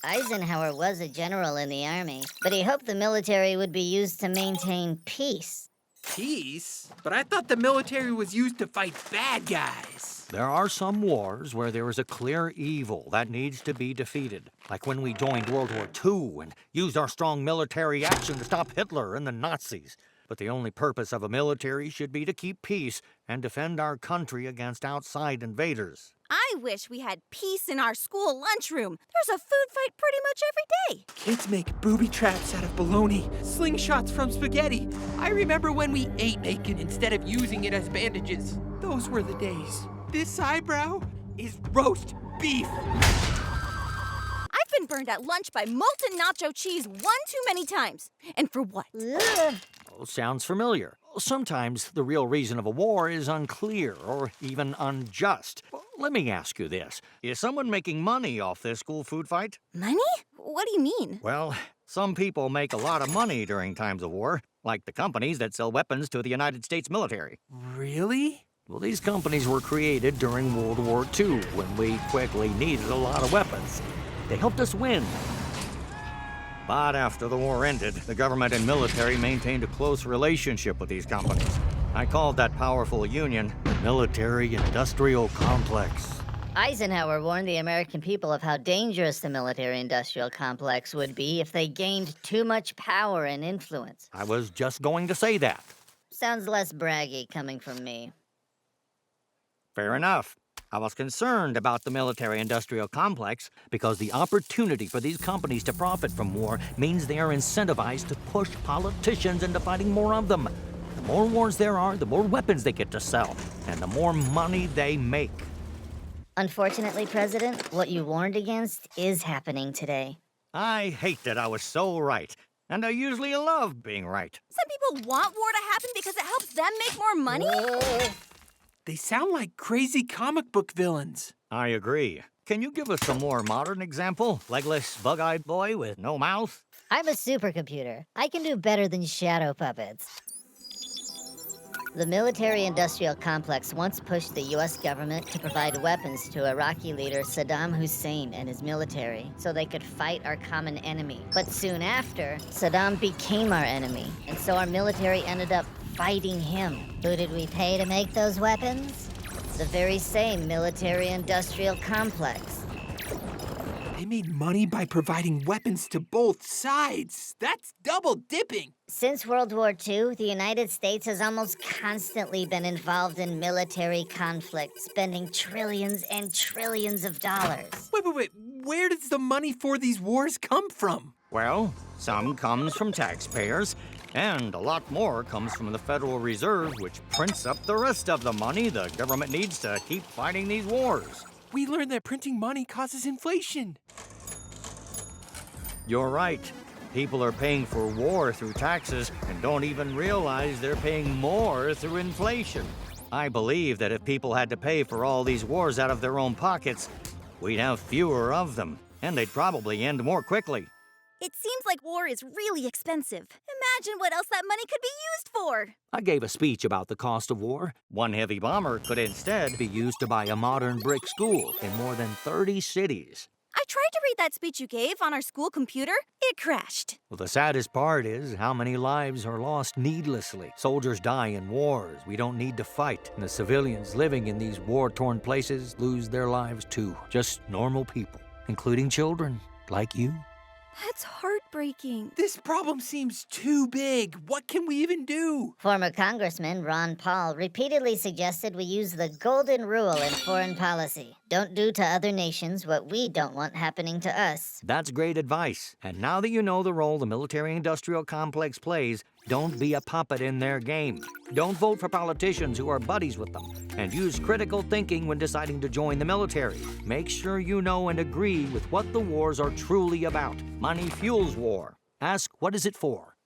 Eisenhower was a general in the army, but he hoped the military would be used to maintain peace. Peace? But I thought the military was used to fight bad guys. There are some wars where there is a clear evil that needs to be defeated, like when we joined World War II and used our strong military action to stop Hitler and the Nazis. But the only purpose of a military should be to keep peace and defend our country against outside invaders. I wish we had peace in our school lunchroom. There's a food fight pretty much every day. Kids make booby traps out of bologna, slingshots from spaghetti. I remember when we ate naked instead of using it as bandages. Those were the days. This eyebrow is roast beef. I've been burned at lunch by molten nacho cheese one too many times. And for what? Ugh. Sounds familiar. Sometimes the real reason of a war is unclear or even unjust. Let me ask you this. Is someone making money off this school food fight? Money? What do you mean? Well, some people make a lot of money during times of war, like the companies that sell weapons to the United States military. Really? Well, these companies were created during World War II when we quickly needed a lot of weapons. They helped us win. But after the war ended, the government and military maintained a close relationship with these companies. I called that powerful union the military-industrial complex. Eisenhower warned the American people of how dangerous the military-industrial complex would be if they gained too much power and influence. I was just going to say that. Sounds less braggy coming from me. Fair enough. I was concerned about the military-industrial complex because the opportunity for these companies to profit from war means they are incentivized to push politicians into fighting more of them. The more wars there are, the more weapons they get to sell, and the more money they make. Unfortunately, President, what you warned against is happening today. I hate that I was so right, and I usually love being right. Some people want war to happen because it helps them make more money? Whoa. They sound like crazy comic book villains. I agree. Can you give us a more modern example? Legless, bug-eyed boy with no mouth? I'm a supercomputer. I can do better than shadow puppets. The military-industrial complex once pushed the U.S. government to provide weapons to Iraqi leader Saddam Hussein and his military so they could fight our common enemy. But soon after, Saddam became our enemy, and so our military ended up fighting him. Who did we pay to make those weapons? The very same military-industrial complex. They made money by providing weapons to both sides. That's double dipping. Since World War II, the United States has almost constantly been involved in military conflict, spending trillions and trillions of dollars. Wait. Where does the money for these wars come from? Well, some comes from taxpayers, and a lot more comes from the Federal Reserve, which prints up the rest of the money the government needs to keep fighting these wars. We learned that printing money causes inflation. You're right. People are paying for war through taxes and don't even realize they're paying more through inflation. I believe that if people had to pay for all these wars out of their own pockets, we'd have fewer of them, and they'd probably end more quickly. It seems like war is really expensive. Imagine what else that money could be used for. I gave a speech about the cost of war. One heavy bomber could instead be used to buy a modern brick school in more than 30 cities. I tried to read that speech you gave on our school computer. It crashed. Well, the saddest part is how many lives are lost needlessly. Soldiers die in wars we don't need to fight, and the civilians living in these war-torn places lose their lives too. Just normal people, including children like you. That's heartbreaking. This problem seems too big. What can we even do? Former Congressman Ron Paul repeatedly suggested we use the golden rule in foreign policy. Don't do to other nations what we don't want happening to us. That's great advice. And now that you know the role the military-industrial complex plays, don't be a puppet in their game. Don't vote for politicians who are buddies with them. And use critical thinking when deciding to join the military. Make sure you know and agree with what the wars are truly about. Money fuels war. Ask, what is it for?